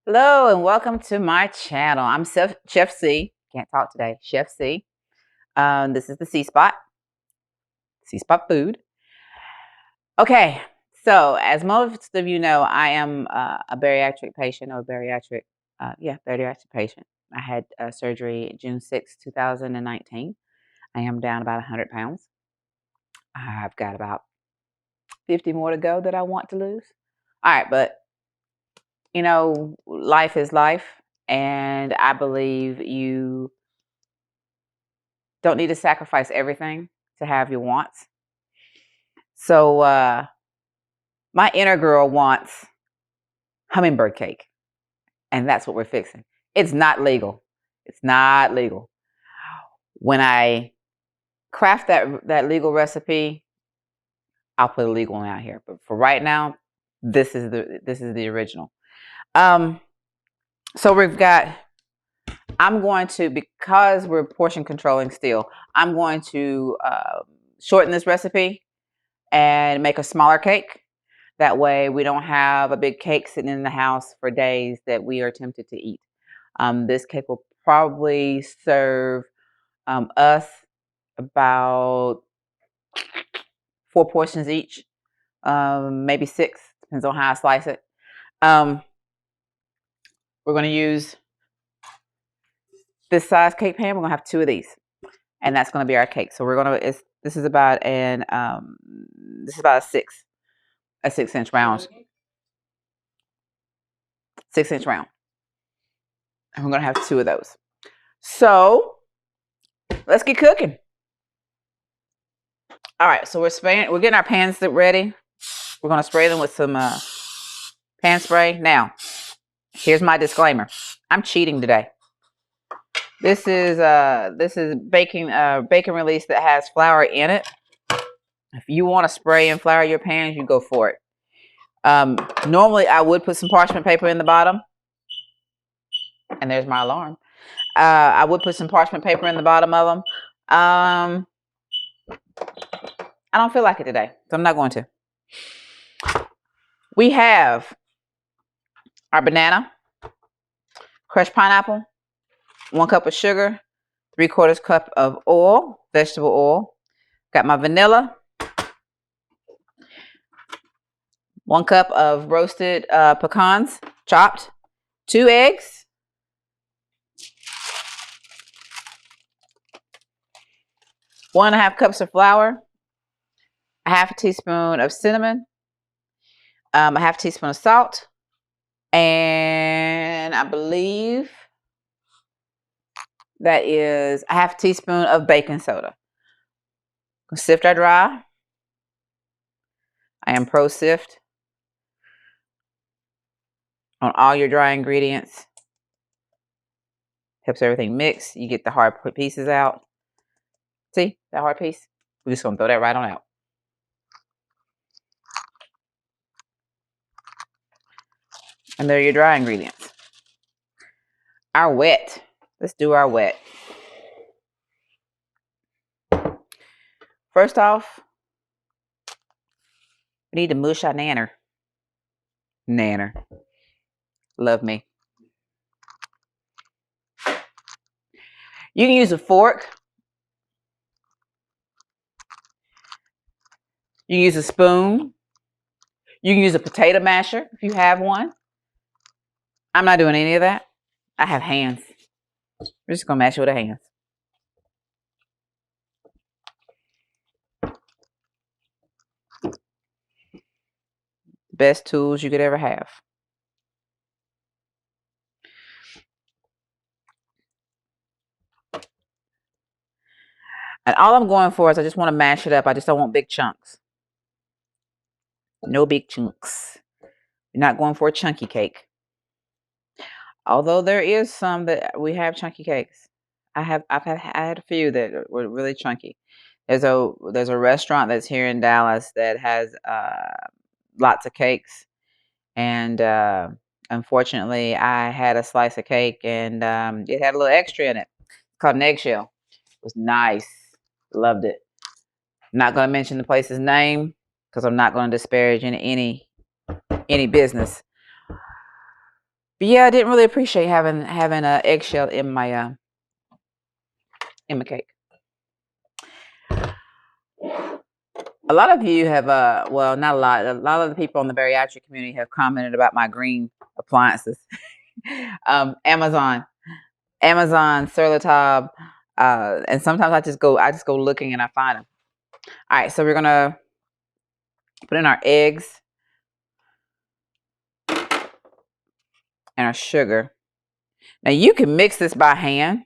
Hello and welcome to my channel. I'm Chef C. Can't talk today. Chef C. This is the C Spot. C Spot food. Okay, so as most of you know, I am a bariatric patient or bariatric patient. I had surgery June 6, 2019. I am down about 100 pounds. I've got about 50 more to go that I want to lose. All right, but life is life, and I believe you don't need to sacrifice everything to have your wants. So my inner girl wants hummingbird cake, and that's what we're fixing. It's not legal. It's not legal. When I craft that legal recipe, I'll put a legal one out here. But for right now, this is the original. So we've got. I'm going to, because we're portion controlling still, I'm going to shorten this recipe and make a smaller cake. That way we don't have a big cake sitting in the house for days that we are tempted to eat. This cake will probably serve us about 4 portions each, maybe 6, depends on how I slice it. We're going to use this size cake pan. We're going to have 2 of these, and that's going to be our cake. So we're going to, this is about a 6-inch round. 6-inch round. And we're going to have 2 of those. So let's get cooking. All right, so we're getting our pans ready. We're going to spray them with some pan spray. Now, here's my disclaimer. I'm cheating today. This is bacon release that has flour in it. If you want to spray and flour your pans, you go for it. Normally, I would put some parchment paper in the bottom. And there's my alarm. I would put some parchment paper in the bottom of them. I don't feel like it today, so I'm not going to. We have our banana, crushed pineapple, 1 cup of sugar, 3/4 cup of oil, vegetable oil. Got my vanilla, 1 cup of roasted pecans, chopped, 2 eggs, 1.5 cups of flour, 1/2 teaspoon of cinnamon, 1/2 teaspoon of salt, and I believe that is 1/2 teaspoon of baking soda. Sift our dry. I am pro sift on all your dry ingredients. Helps everything mix. You get the hard pieces out. See that hard piece? We're just gonna throw that right on out. And there are your dry ingredients. Our wet. Let's do our wet. First off, we need to mush our nanner. Nanner. Love me. You can use a fork. You can use a spoon. You can use a potato masher if you have one. I'm not doing any of that. I have hands. We're just gonna mash it with our hands. Best tools you could ever have. And all I'm going for is I just want to mash it up. I just don't want big chunks. No big chunks. You're not going for a chunky cake. Although there is some that we have chunky cakes. I had a few that were really chunky. There's a restaurant that's here in Dallas that has lots of cakes, and unfortunately, I had a slice of cake and it had a little extra in it. It's called an eggshell. It was nice. Loved it. I'm not going to mention the place's name because I'm not going to disparage any business. But yeah, I didn't really appreciate having an eggshell in my cake. A lot of you have well, not a lot. A lot of the people in the bariatric community have commented about my green appliances. Amazon, Sur La Table, and sometimes I just go looking and I find them. All right, so we're gonna put in our eggs and our sugar. Now you can mix this by hand.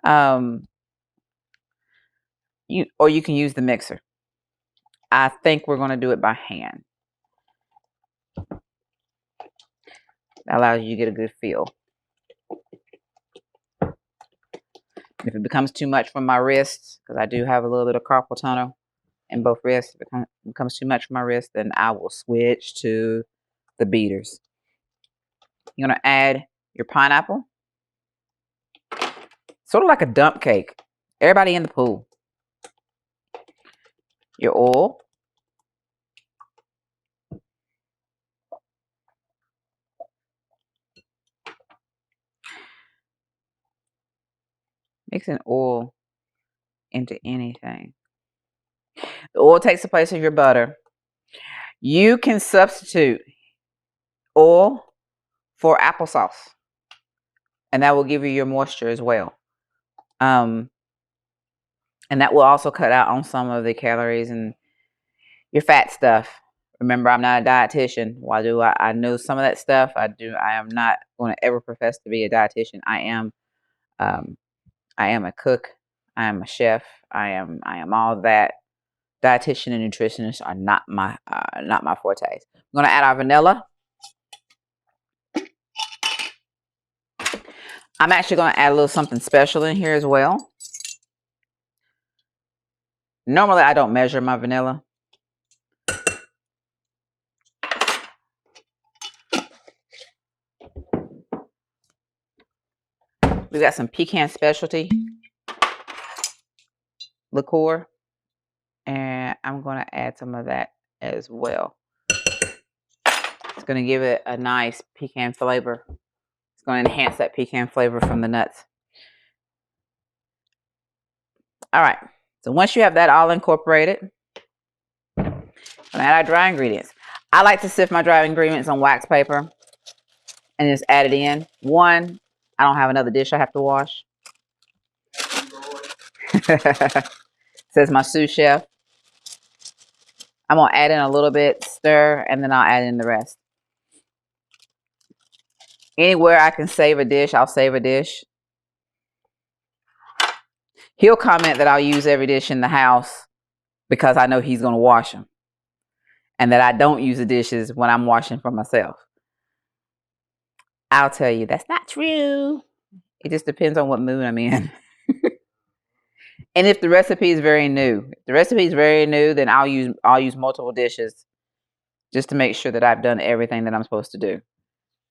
Or you can use the mixer. I think we're gonna do it by hand. That allows you to get a good feel. If it becomes too much from my wrists, because I do have a little bit of carpal tunnel in both wrists, if it becomes too much from my wrist, then I will switch to the beaters. You're gonna add your pineapple, sort of like a dump cake. Everybody in the pool. Your oil. Mixing oil into anything. The oil takes the place of your butter. You can substitute oil for applesauce, and that will give you your moisture as well. And that will also cut out on some of the calories and your fat stuff. Remember, I'm not a dietitian. Why do I know some of that stuff? I am not going to ever profess to be a dietitian. I am a cook. I am a chef. I am all that. Dietitian and nutritionists are not my fortes. I'm going to add our vanilla. I'm actually going to add a little something special in here as well. Normally, I don't measure my vanilla. We got some pecan specialty liqueur, and I'm going to add some of that as well. It's going to give it a nice pecan flavor. It's going to enhance that pecan flavor from the nuts. All right. So once you have that all incorporated, I'm going to add our dry ingredients. I like to sift my dry ingredients on wax paper and just add it in. One, I don't have another dish I have to wash. Says my sous chef. I'm going to add in a little bit, stir, and then I'll add in the rest. Anywhere I can save a dish, I'll save a dish. He'll comment that I'll use every dish in the house because I know he's going to wash them. And that I don't use the dishes when I'm washing for myself. I'll tell you, that's not true. It just depends on what mood I'm in. And if the recipe is very new. If the recipe is very new, then I'll use multiple dishes just to make sure that I've done everything that I'm supposed to do.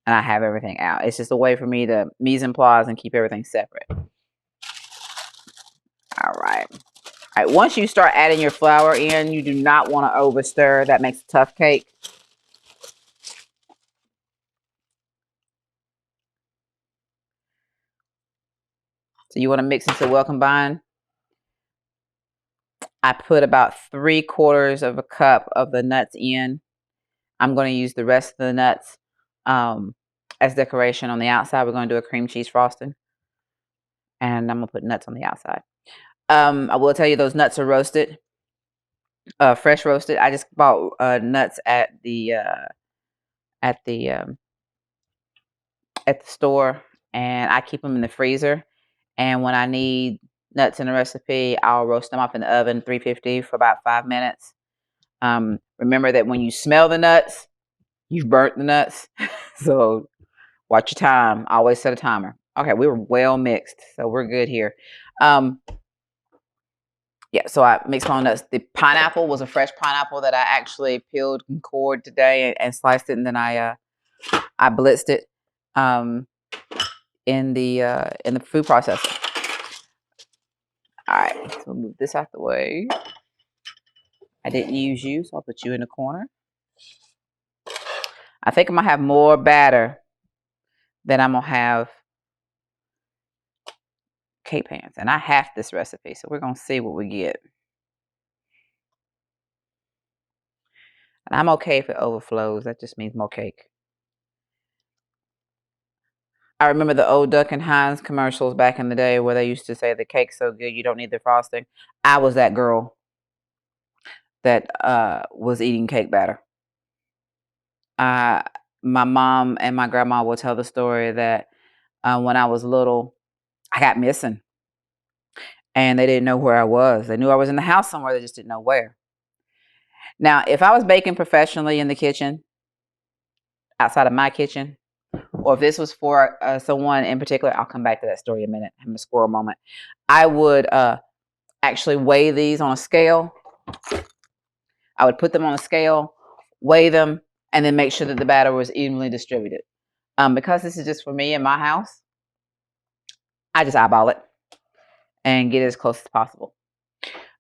And I have everything out. It's just a way for me to mise en place and keep everything separate. All right. All right. Once you start adding your flour in, you do not want to over stir. That makes a tough cake. So you want to mix until well combined. I put about 3/4 of a cup of the nuts in. I'm going to use the rest of the nuts as decoration on the outside. We're going to do a cream cheese frosting. And I'm going to put nuts on the outside. I will tell you those nuts are roasted. Fresh roasted. I just bought nuts at the store, and I keep them in the freezer. And when I need nuts in the recipe, I'll roast them up in the oven, 350 for about 5 minutes. Remember that when you smell the nuts, you've burnt the nuts. So watch your time. Always set a timer. Okay, we were well mixed, so we're good here. Yeah, so I mixed my nuts. The pineapple was a fresh pineapple that I actually peeled and cored today and sliced it, and then I blitzed it in the food processor. All right, so we'll move this out the way. I didn't use you, so I'll put you in the corner. I think I'm going to have more batter than I'm going to have cake pans. And I have this recipe, so we're going to see what we get. And I'm okay if it overflows. That just means more cake. I remember the old Duck and Heinz commercials back in the day where they used to say the cake's so good you don't need the frosting. I was that girl that was eating cake batter. My mom and my grandma will tell the story that when I was little, I got missing. And they didn't know where I was. They knew I was in the house somewhere. They just didn't know where. Now, if I was baking professionally in the kitchen, outside of my kitchen, or if this was for someone in particular, I'll come back to that story in a minute. I'm a squirrel moment. I would actually weigh these on a scale. I would put them on a scale, weigh them, and then make sure that the batter was evenly distributed. Because this is just for me in my house, I just eyeball it and get it as close as possible.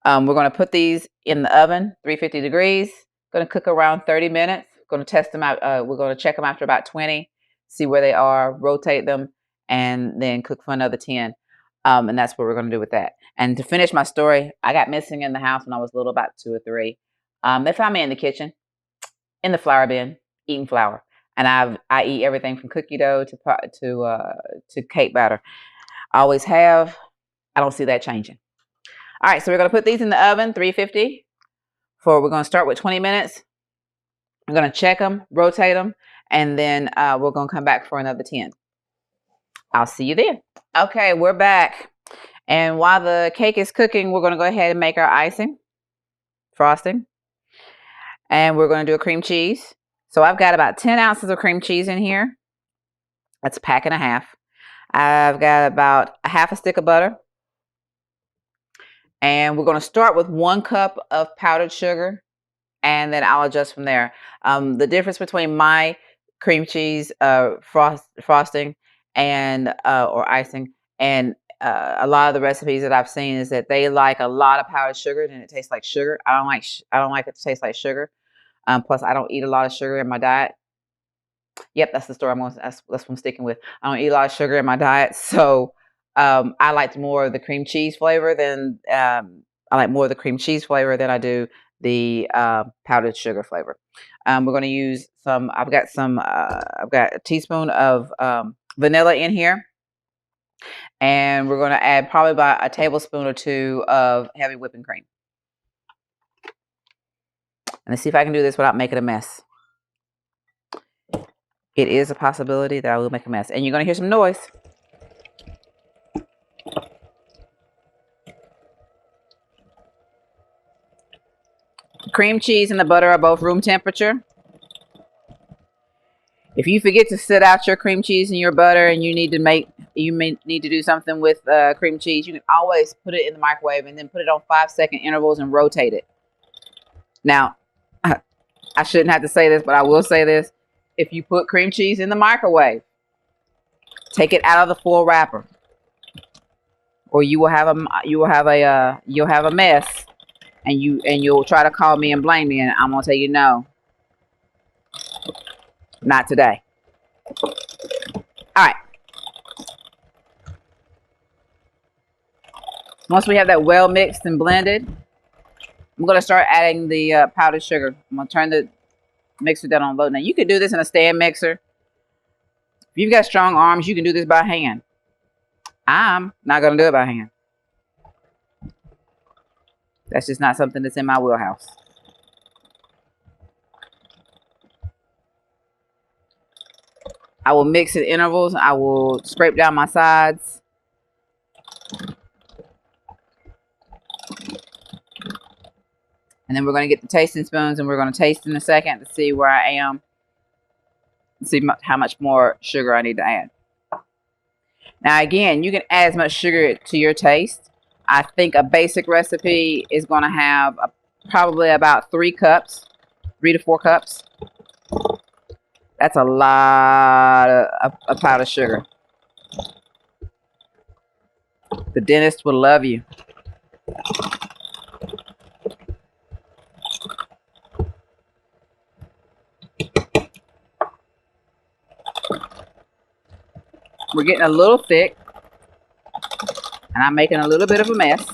We're going to put these in the oven, 350 degrees. Going to cook around 30 minutes. Going to test them out. We're going to check them after about 20, see where they are, rotate them, and then cook for another 10. And that's what we're going to do with that. And to finish my story, I got missing in the house when I was little, about 2 or 3. They found me in the kitchen, in the flour bin, eating flour. And I eat everything from cookie dough to cake batter. I always have. I don't see that changing. All right, so we're going to put these in the oven, 350. We're going to start with 20 minutes. I'm going to check them, rotate them, and then we're going to come back for another 10. I'll see you then. Okay, we're back. And while the cake is cooking, we're going to go ahead and make our icing, frosting. And we're going to do a cream cheese. So I've got about 10 ounces of cream cheese in here. That's a pack and a half. I've got about a half a stick of butter. And we're going to start with 1 cup of powdered sugar, and then I'll adjust from there. The difference between my cream cheese frosting and or icing and a lot of the recipes that I've seen is that they like a lot of powdered sugar and it tastes like sugar. I don't like it to taste like sugar. Plus, I don't eat a lot of sugar in my diet. Yep, that's the story that's what I'm sticking with. I don't eat a lot of sugar in my diet, so I liked more of the cream cheese flavor than I do the powdered sugar flavor. We're going to use some. I've got a teaspoon of vanilla in here, and we're going to add probably about a tablespoon or 2 of heavy whipping cream. And let's see if I can do this without making a mess. It is a possibility that I will make a mess, and you're going to hear some noise. Cream cheese and the butter are both room temperature. If you forget to set out your cream cheese and your butter and you may need to do something with cream cheese, you can always put it in the microwave and then put it on 5-second intervals and rotate it. Now, I shouldn't have to say this, but I will say this. If you put cream cheese in the microwave, take it out of the foil wrapper, or you'll have a mess. And you'll try to call me and blame me, and I'm gonna tell you no, not today. All right. Once we have that well mixed and blended, I'm gonna start adding the powdered sugar. I'm gonna turn the mixer down on low. Now you can do this in a stand mixer. If you've got strong arms, you can do this by hand. I'm not gonna do it by hand. That's just not something that's in my wheelhouse. I will mix at intervals. I will scrape down my sides. And then we're going to get the tasting spoons and we're going to taste in a second to see where I am. See how much more sugar I need to add. Now again, you can add as much sugar to your taste. I think a basic recipe is going to have probably about 3 to 4 cups. That's a lot of powdered sugar. The dentist will love you. We're getting a little thick, and I'm making a little bit of a mess.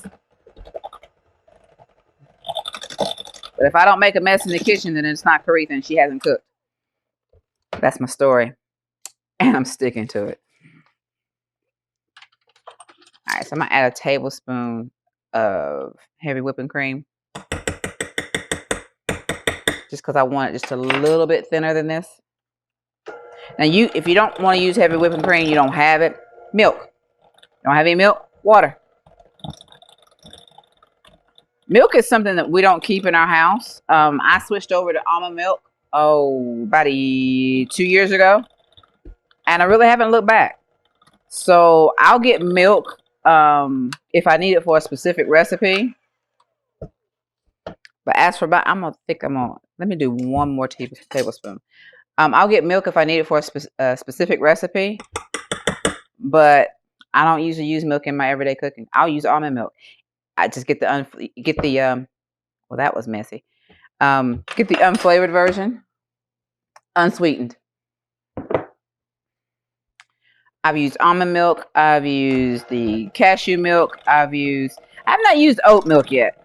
But if I don't make a mess in the kitchen, then it's not Caretha and she hasn't cooked. That's my story. And I'm sticking to it. All right, so I'm going to add a tablespoon of heavy whipping cream. Just because I want it just a little bit thinner than this. Now, if you don't want to use heavy whipping cream, you don't have it. Milk. You don't have any milk? Water. Milk is something that we don't keep in our house. I switched over to almond milk, about 2 years ago. And I really haven't looked back. So I'll get milk if I need it for a specific recipe. But as for let me do one more tablespoon. I'll get milk if I need it for a specific recipe. But I don't usually use milk in my everyday cooking. I'll use almond milk. I just get well, that was messy. Get the unflavored version, unsweetened. I've used almond milk. I've used the cashew milk. I've not used oat milk yet.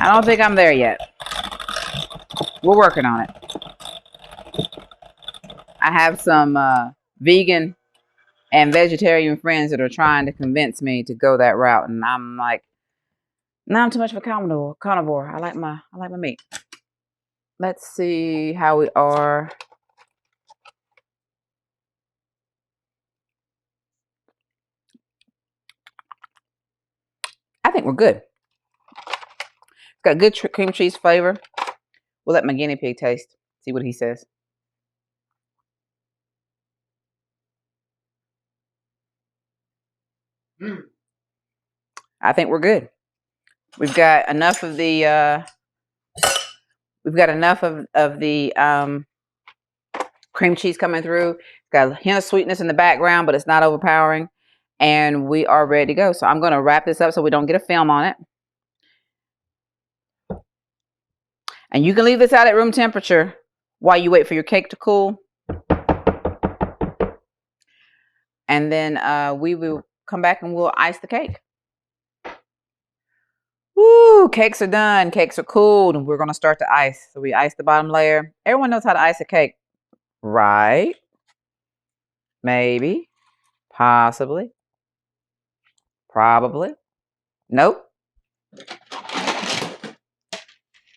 I don't think I'm there yet. We're working on it. I have some vegan and vegetarian friends that are trying to convince me to go that route, and I'm like, no, I'm too much of a carnivore. I like my meat. Let's see how we are. I think we're good. It's got good cream cheese flavor. We'll let my guinea pig taste. See what he says. I think we're good. We've got enough of the cream cheese coming through. It's got a hint of sweetness in the background, but it's not overpowering. And we are ready to go. So I'm going to wrap this up so we don't get a film on it. And you can leave this out at room temperature while you wait for your cake to cool. And then we will come back and we'll ice the cake. Woo, cakes are done. Cakes are cooled. And we're going to start to ice. So we ice the bottom layer. Everyone knows how to ice a cake, right? Maybe. Possibly. Probably. Nope.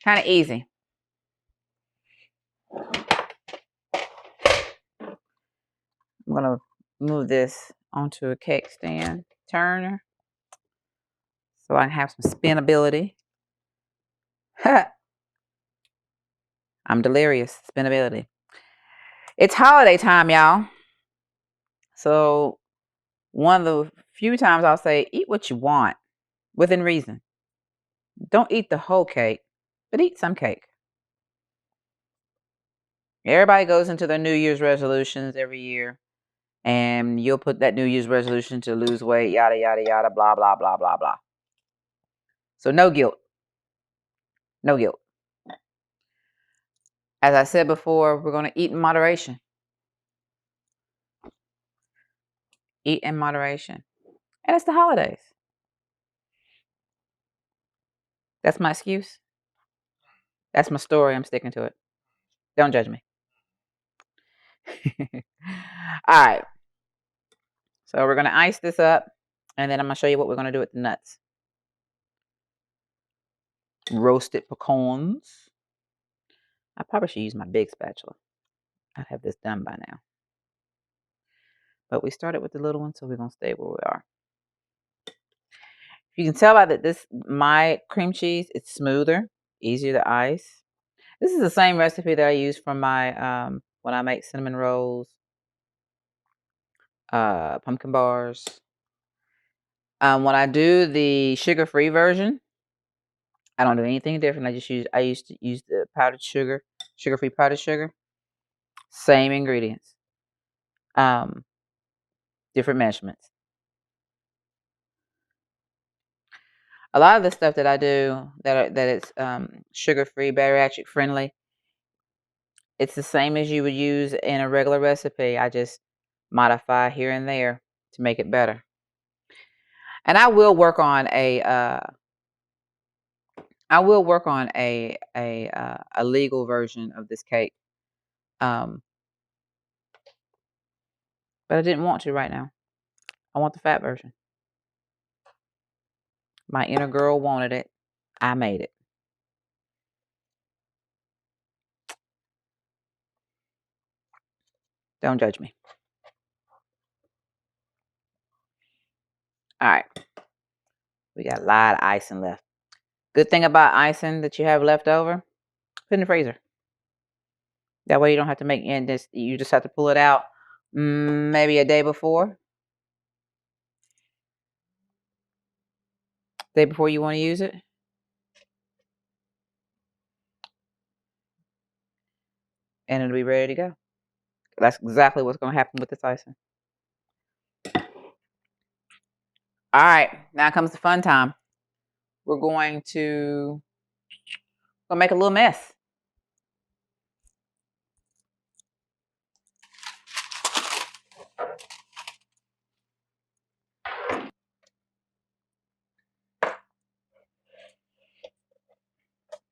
Kind of easy. I'm going to move this onto a cake stand turner so I can have some spinability. I'm delirious. Spinability. It's holiday time, y'all. So one of the few times I'll say, eat what you want within reason. Don't eat the whole cake, but eat some cake. Everybody goes into their New Year's resolutions every year. And you'll put that New Year's resolution to lose weight, yada, yada, yada, blah, blah, blah, blah, blah. So no guilt. No guilt. As I said before, we're going to eat in moderation. Eat in moderation. And it's the holidays. That's my excuse. That's my story. I'm sticking to it. Don't judge me. All right. So we're going to ice this up. And then I'm going to show you what we're going to do with the nuts. Roasted pecans. I probably should use my big spatula. I'd have this done by now. But we started with the little one, so we're going to stay where we are. You can tell by that my cream cheese, it's smoother, easier to ice. This is the same recipe that I use for my when I make cinnamon rolls, pumpkin bars. When I do the sugar-free version, I don't do anything different. I used to use the powdered sugar, sugar-free powdered sugar. Same ingredients. Different measurements. A lot of the stuff that I do that it's sugar-free, bariatric friendly, It's the same as you would use in a regular recipe. I just modify here and there to make it better. And I will work on a legal version of this cake. But I didn't want to right now. I want the fat version. My inner girl wanted it. I made it. Don't judge me. All right. We got a lot of icing left. Good thing about icing that you have left over, put in the freezer. That way you don't have to make this. You just have to pull it out maybe a day before. Day before you want to use it. And it'll be ready to go. That's exactly what's going to happen with this icing. All right. Now comes the fun time. We're going to make a little mess.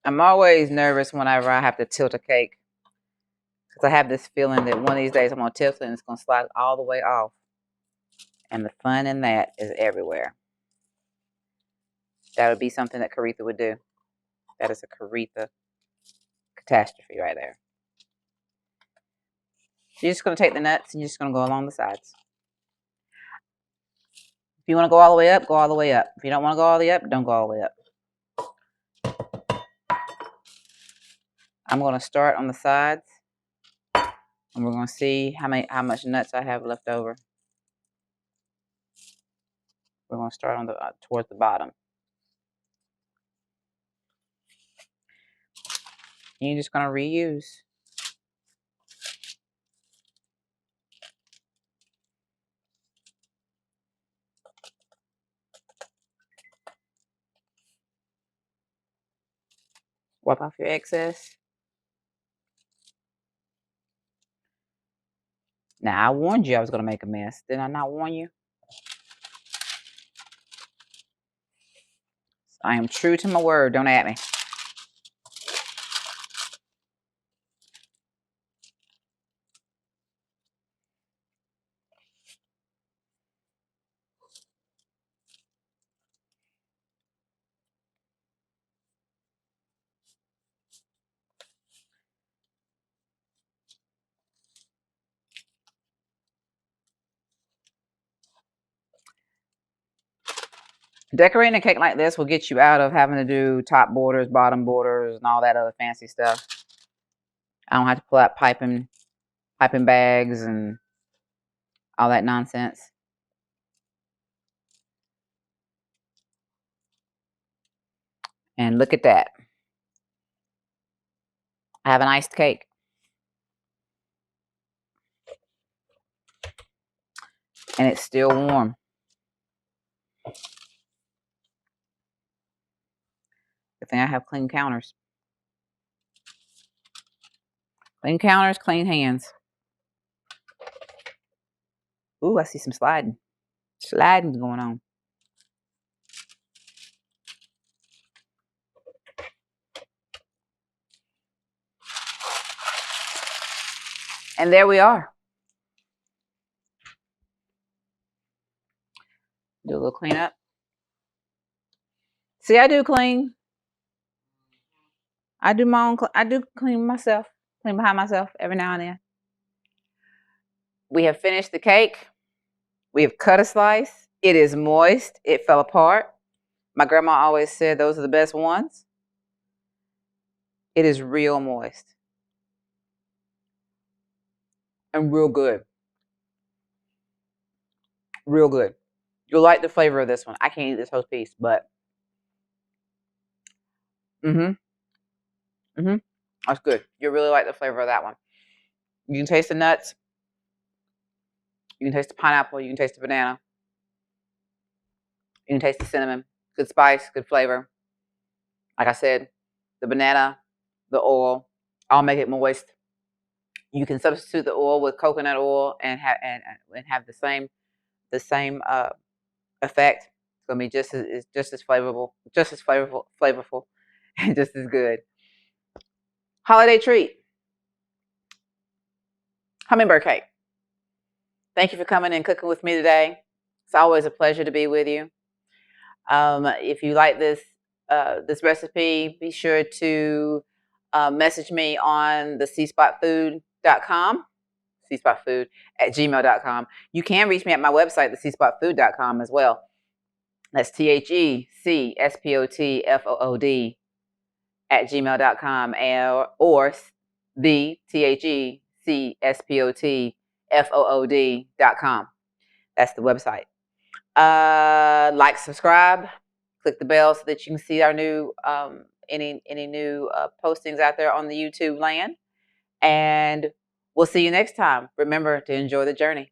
I'm always nervous whenever I have to tilt a cake. Because I have this feeling that one of these days I'm going to tilt it and it's going to slide all the way off. And the fun in that is everywhere. That would be something that Caretha would do. That is a Caretha catastrophe right there. You're just going to take the nuts and you're just going to go along the sides. If you want to go all the way up, go all the way up. If you don't want to go all the way up, don't go all the way up. I'm going to start on the sides. And we're going to see how much nuts I have left over. We're going to start on the towards the bottom. You're just going to reuse. Wipe off your excess. Now, I warned you I was going to make a mess. Did I not warn you? I am true to my word. Don't at me. Decorating a cake like this will get you out of having to do top borders, bottom borders, and all that other fancy stuff. I don't have to pull out piping bags and all that nonsense. And look at that. I have an iced cake. And it's still warm. Good thing I have clean counters. Clean counters, clean hands. Ooh, I see some sliding. Sliding going on. And there we are. Do a little cleanup. See, I do clean. I do my own. I do clean myself. Clean behind myself every now and then. We have finished the cake. We have cut a slice. It is moist. It fell apart. My grandma always said those are the best ones. It is real moist. And real good. Real good. You'll like the flavor of this one. I can't eat this whole piece, but that's good. You'll really like the flavor of that one. You can taste the nuts. You can taste the pineapple. You can taste the banana. You can taste the cinnamon. Good spice, good flavor. Like I said, the banana, the oil, all make it moist. You can substitute the oil with coconut oil and have the same effect. It's gonna be just as flavorful, flavorful, and just as good. Holiday treat: hummingbird cake. Thank you for coming and cooking with me today. It's always a pleasure to be with you. If you like this recipe, be sure to message me on the cspotfood.com, cspotfood@gmail.com. You can reach me at my website, thecspotfood.com as well. That's THECSPOTFOOD @gmail.com, or the THECSPOTFOOD.com. That's the website. Like, subscribe, click the bell so that you can see our new any new postings out there on the YouTube land. And we'll see you next time. Remember to enjoy the journey.